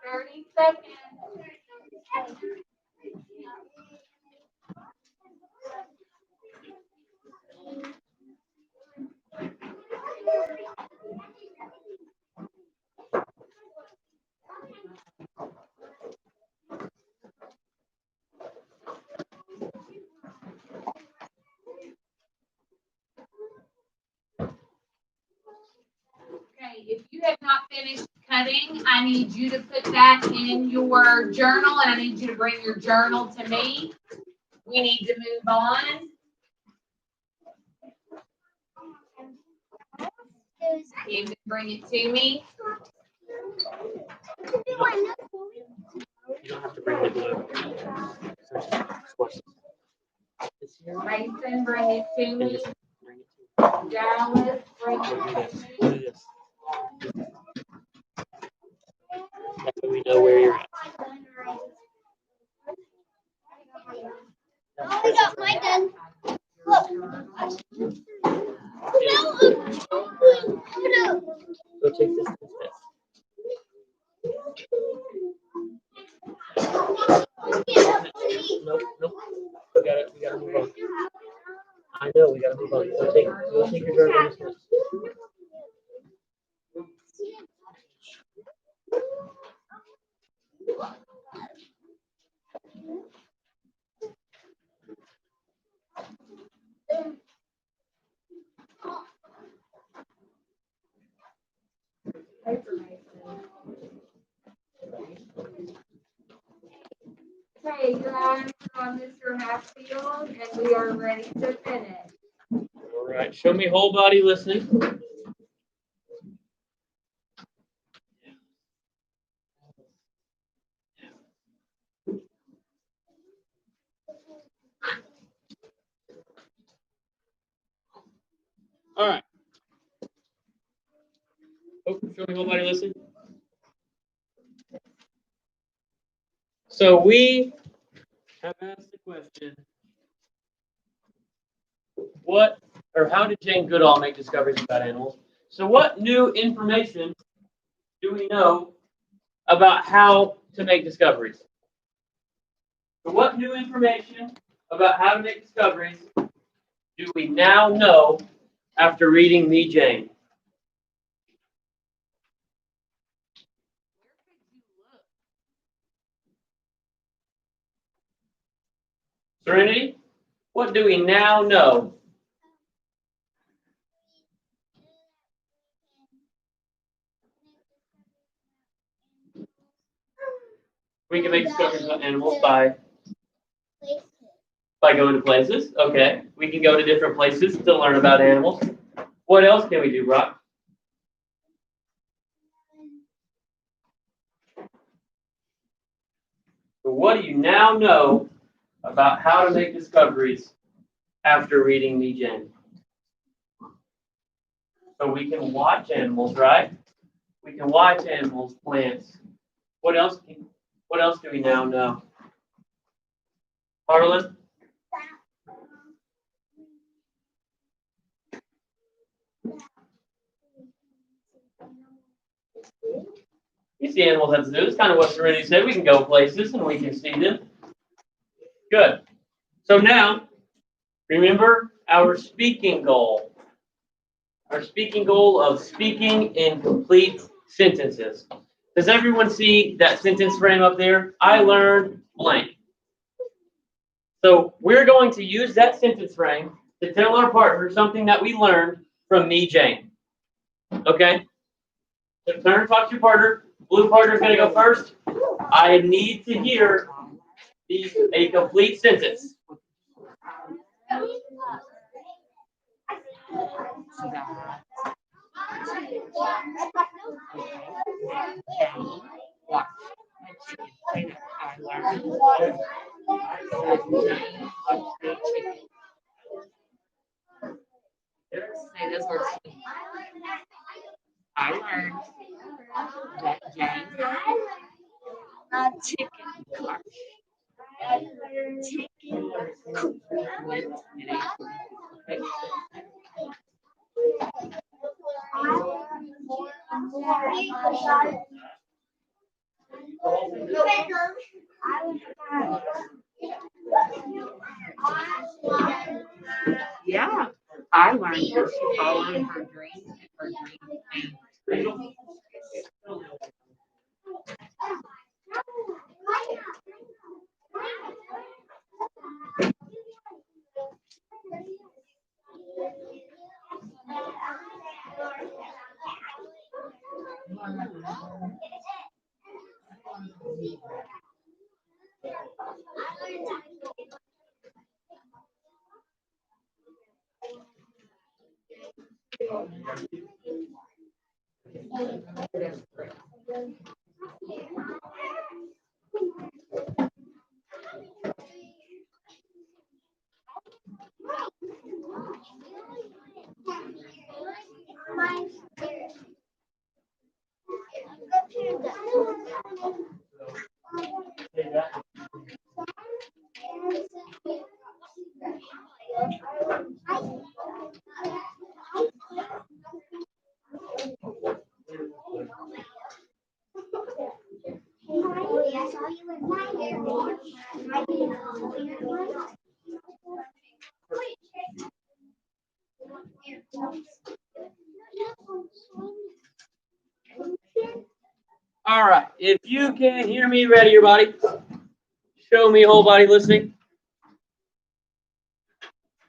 Thirty seconds. Okay, if you have not finished cutting, I need you to put that in your journal, and I need you to bring your journal to me. We need to move on. You can bring it to me. you don't have to bring the glue. So just squash this here Mason, bring it to and me. just bring it to Dallas, bring We'll do it this. to We'll me. do this. That way we know where you're at. I got mine done. Go take this instead. Nope, nope. We gotta move on. I know, we gotta move on. Go take your journal instead. Okay, your eyes are on Mr. Hatfield, and we are ready to finish. All right, show me whole body listening. All right. Oh, show me whole body listening. So we have asked the question, what or how did Jane Goodall make discoveries about animals? So what new information do we know about how to make discoveries? So what new information about how to make discoveries do we now know after reading Me, Jane? Serenity, what do we now know? We can make discoveries about animals by going to places. Okay, we can go to different places to learn about animals. What else can we do, Brock? So what do you now know about how to make discoveries after reading Me, Jane? So we can watch animals, right? We can watch animals, plants. What else do we now know? Harlan? You see animals at the zoo. That's kind of what Serenity said. We can go places and we can see them. Good. So now, remember our speaking goal. Our speaking goal of speaking in complete sentences. Does everyone see that sentence frame up there? I learned blank. So we're going to use that sentence frame to tell our partner something that we learned from Me, Jane. Okay? So turn and talk to your partner. Blue partner is going to go first. I need to hear a complete sentence. Say those words. I learned that Jane chicken clutch. Chicken went in a yeah, I learned that she followed her dreams and her dreams came true. All right. If you can't hear me, ready your body. Show me whole body listening.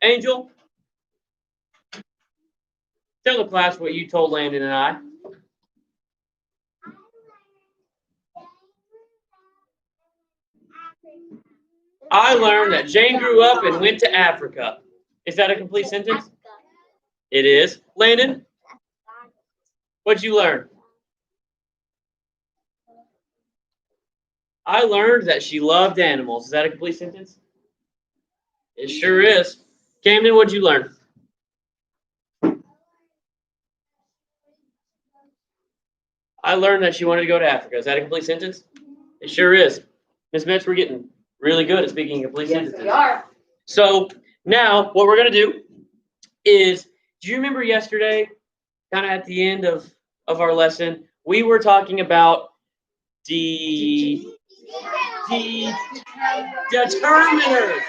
Angel, tell the class what you told Landon and I. I learned that Jane grew up and went to Africa. Is that a complete sentence? It is. Landon, what'd you learn? I learned that she loved animals. Is that a complete sentence? It sure is. Camden, what'd you learn? I learned that she wanted to go to Africa. Is that a complete sentence? It sure is. Ms. Metz, we're getting really good at speaking complete Yes, sentences. we are. So now what we're going to do is, do you remember yesterday, kind of at the end of our lesson, we were talking about the determiners.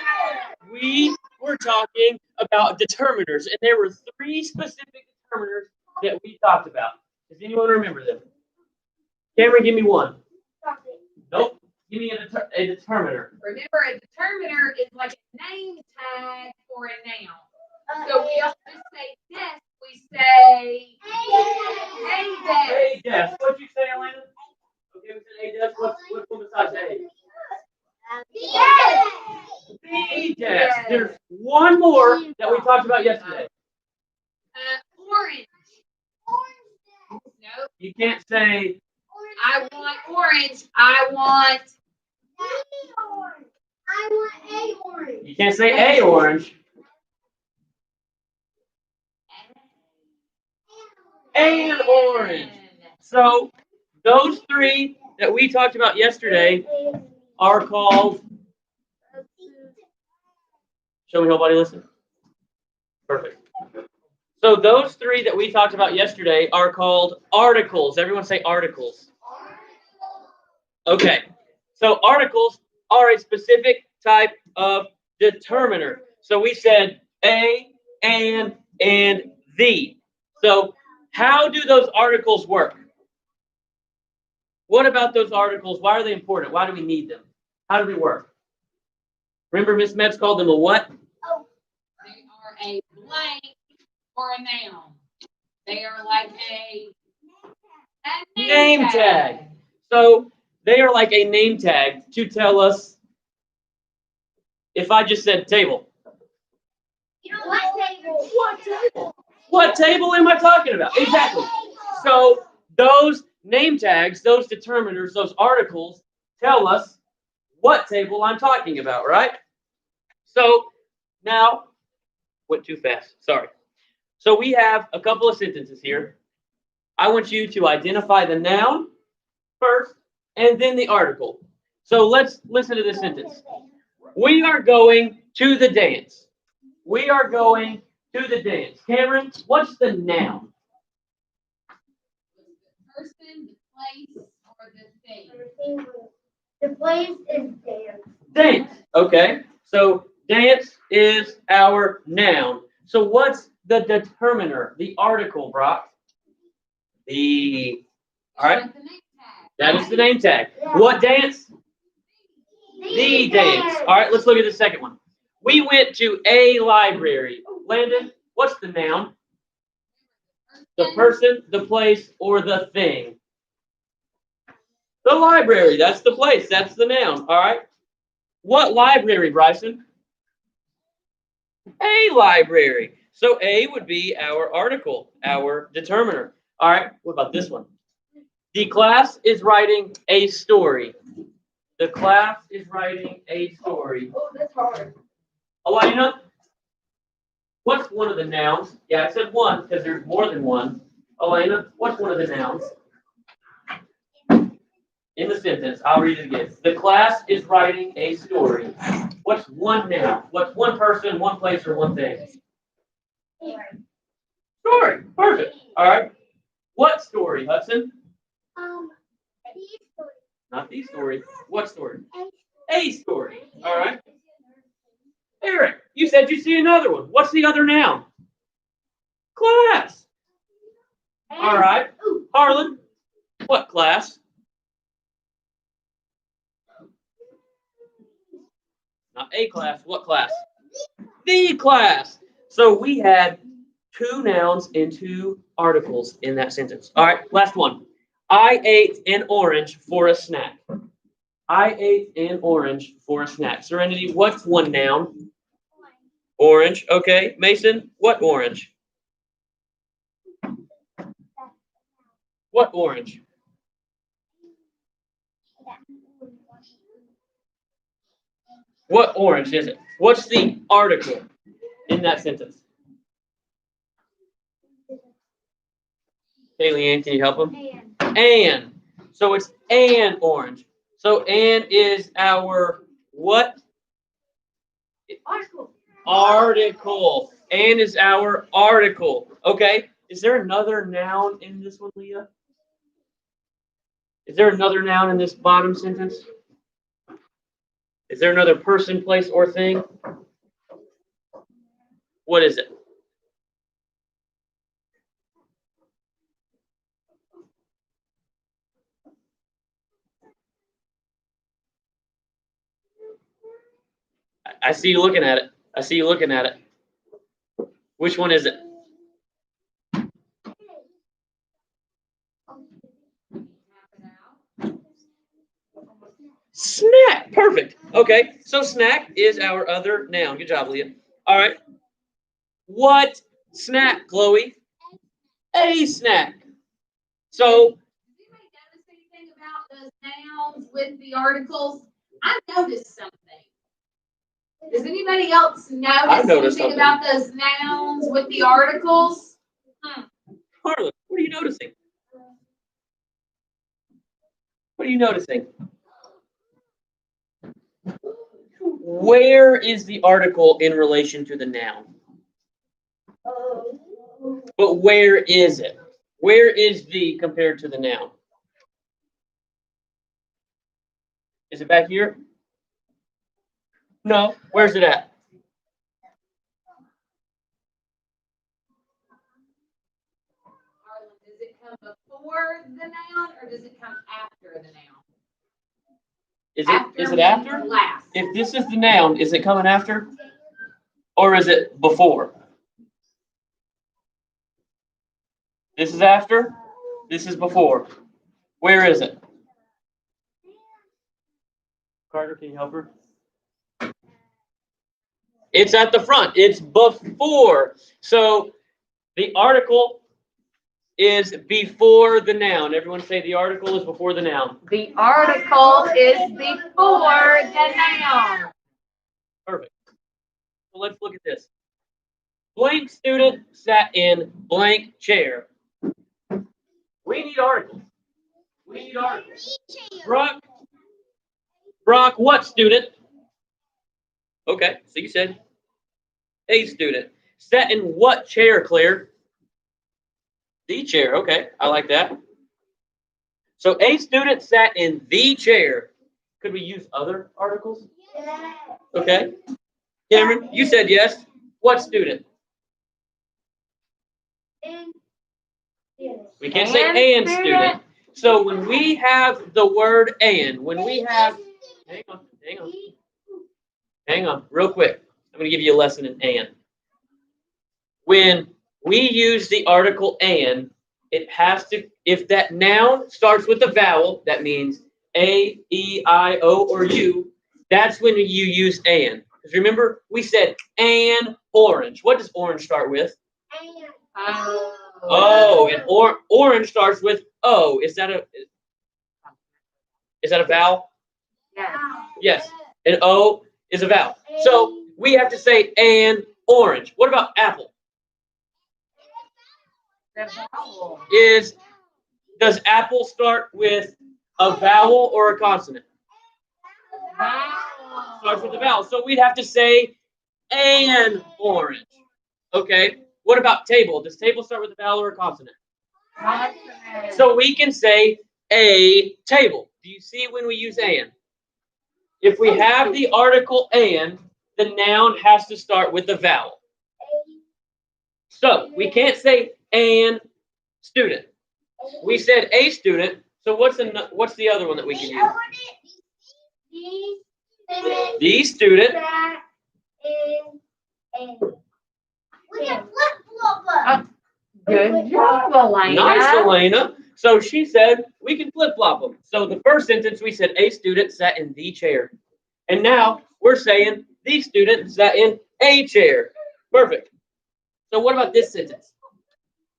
We were talking about determiners, and there were 3 specific determiners that we talked about. Does anyone remember them? Cameron, give me one. Nope. Give me a determiner. Remember, a determiner is like a name tag for a noun. So we don't just say desk, we say a desk. A desk. What'd you say, Elena? Okay, we said a desk. What's one besides A? B desk. There's one more that we talked about yesterday. Orange. No, You can't say I want orange. I want you can't say a orange. An orange. So those 3 that we talked about yesterday are called. Show me whole body listen. Perfect. So those 3 that we talked about yesterday are called articles. Everyone say articles. Okay. So articles are a specific type of determiner. So we said a, and the. So how do those articles work? What about those articles? Why are they important? Why do we need them? How do they work? Remember Miss Metz called them a what? They are a blank or a noun. They are like a Name tag. So they are like a name tag to tell us if I just said table. What table am I talking about? Exactly. So those name tags, those determiners, those articles tell us what table I'm talking about, right? So now, went too fast. Sorry. So we have a couple of sentences here. I want you to identify the noun first and then the article. So let's listen to this sentence. We are going to the dance. We are going to the dance. Cameron, what's the noun? The person, the place, or the thing. The place is dance. Dance. Okay. So dance is our noun. So what's the determiner, the article, Brock? All right. Like the name tag. That is the name tag. What dance? The dance. All right, let's look at the second one. We went to a library. Landon, what's the noun? The person, the place, or the thing? The library. That's the place. That's the noun. All right. What library, Bryson? A library. So A would be our article, our determiner. All right. What about this one? The class is writing a story. The class is writing a story. Oh, that's hard. Elena, what's one of the nouns? Yeah, I said one because there's more than one. Elena, what's one of the nouns? In the sentence, I'll read it again. The class is writing a story. What's one noun? What's one person, one place, or one thing? Story. Perfect. All right. What story, Hudson? These stories. Not the story. What story? A story. All right. Eric, you said you see another one. What's the other noun? Class. All right. Harlan, what class? Not a class. What class? The class. So we had 2 nouns and 2 articles in that sentence. All right, last one. I ate an orange for a snack. I ate an orange for a snack. Serenity, what's one noun? Orange. Okay. Mason, what orange? What orange? What orange is it? What's the article in that sentence? Kaylee Ann, can you help him? An. So it's an orange. So an is our what? Article. An is our article. Okay. Is there another noun in this one, Leah? Is there another noun in this bottom sentence? Is there another person, place, or thing? What is it? I see you looking at it. I see you looking at it. Which one is it? Snack. Perfect. Okay. So snack is our other noun. Good job, Leah. All right. What snack, Chloe? A snack. So Does anybody notice anything about those nouns with the articles? I noticed something. Does anybody else notice noticed anything something. about those nouns with the articles? Harlan, what are you noticing? What are you noticing? Where is the article in relation to the noun? But where is it? Where is the compared to the noun? Is it back here? No. Where's it at? Harlan, does it come before the noun or does it come after the noun? Is it after? means last. If this is the noun, is it coming after? Or is it before? This is after. This is before. Where is it? Carter, can you help her? It's at the front. It's before. So the article is before the noun. Everyone say the article is before the noun. The article is before the noun. Perfect. So let's look at this. Blank student sat in blank chair. We need articles. We need articles. Brock, what student? Okay, so you said a student. Sat in what chair, Claire? The chair. Okay, I like that. So a student sat in the chair. Could we use other articles? Okay. Cameron, you said yes. What student? We can't say and student. So when we have the word and, when we have, hang on, real quick. I'm going to give you a lesson in and. When we use the article and, it has to, if that noun starts with a vowel, that means A, E, I, O, or U, that's when you use and. Because remember, we said an orange. What does orange start with? Oh, and orange starts with O. Is that a vowel? Yeah. Yes. And O is a vowel. So we have to say an orange. What about apple? Does apple start with a vowel or a consonant? Starts with a vowel. So we'd have to say an orange. Okay. What about table? Does table start with a vowel or a consonant? So we can say a table. Do you see when we use an? If we have the article an, the noun has to start with a vowel. So we can't say an student. We said a student. So what's the other one that we can use? The student. Good job, Elena. Nice, Elena. So she said we can flip flop them. So the first sentence we said a student sat in the chair. And now we're saying the student sat in a chair. Perfect. So what about this sentence?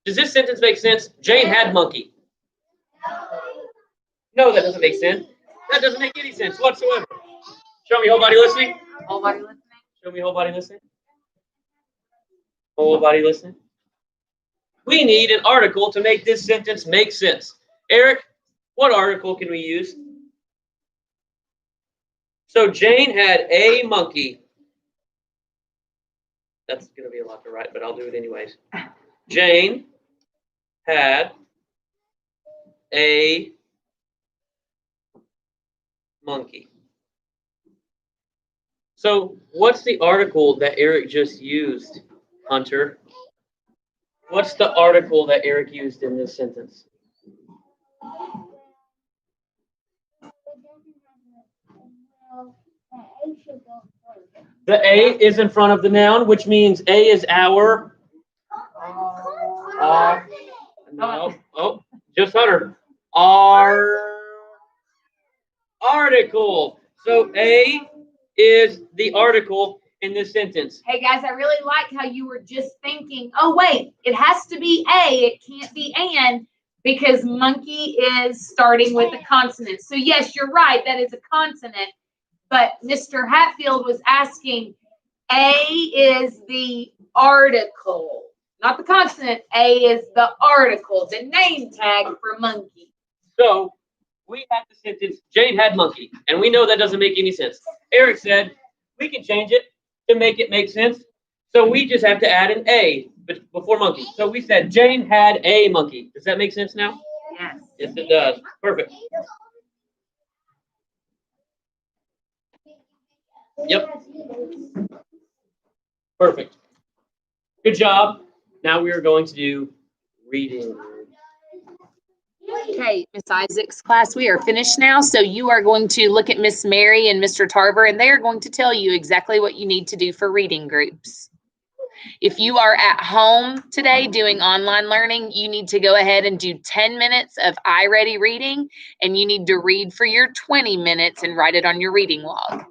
Does this sentence make sense? Jane had monkey. No, that doesn't make sense. That doesn't make any sense whatsoever. Show me whole body listening. Whole body listening? Show me whole body listening. Whole body listening. We need an article to make this sentence make sense. Eric, what article can we use? So Jane had a monkey. That's going to be a lot to write, but I'll do it anyways. Jane had a monkey. So what's the article that Eric just used, Hunter? What's the article that Eric used in this sentence? The A is in front of the noun, which means A is our. No. Oh, just Hunter. Our article. So A is the article in this sentence. Hey guys, I really like how you were just thinking, oh wait, it has to be a, it can't be an, because monkey is starting with a consonant. So yes, you're right, that is a consonant. But Mr. Hatfield was asking, A is the article, not the consonant. A is the article, the name tag for monkey. So we have the sentence, Jane had monkey, and we know that doesn't make any sense. Eric said, we can change it to make it make sense. So we just have to add an A before monkey. So we said, Jane had a monkey. Does that make sense now? Yes. Yes, it does. Perfect. Yep. Perfect. Good job. Now we are going to do reading. Okay, Miss Isaac's class, we are finished now. So you are going to look at Miss Mary and Mr. Tarver, and they are going to tell you exactly what you need to do for reading groups. If you are at home today doing online learning, you need to go ahead and do 10 minutes of iReady reading, and you need to read for your 20 minutes and write it on your reading log.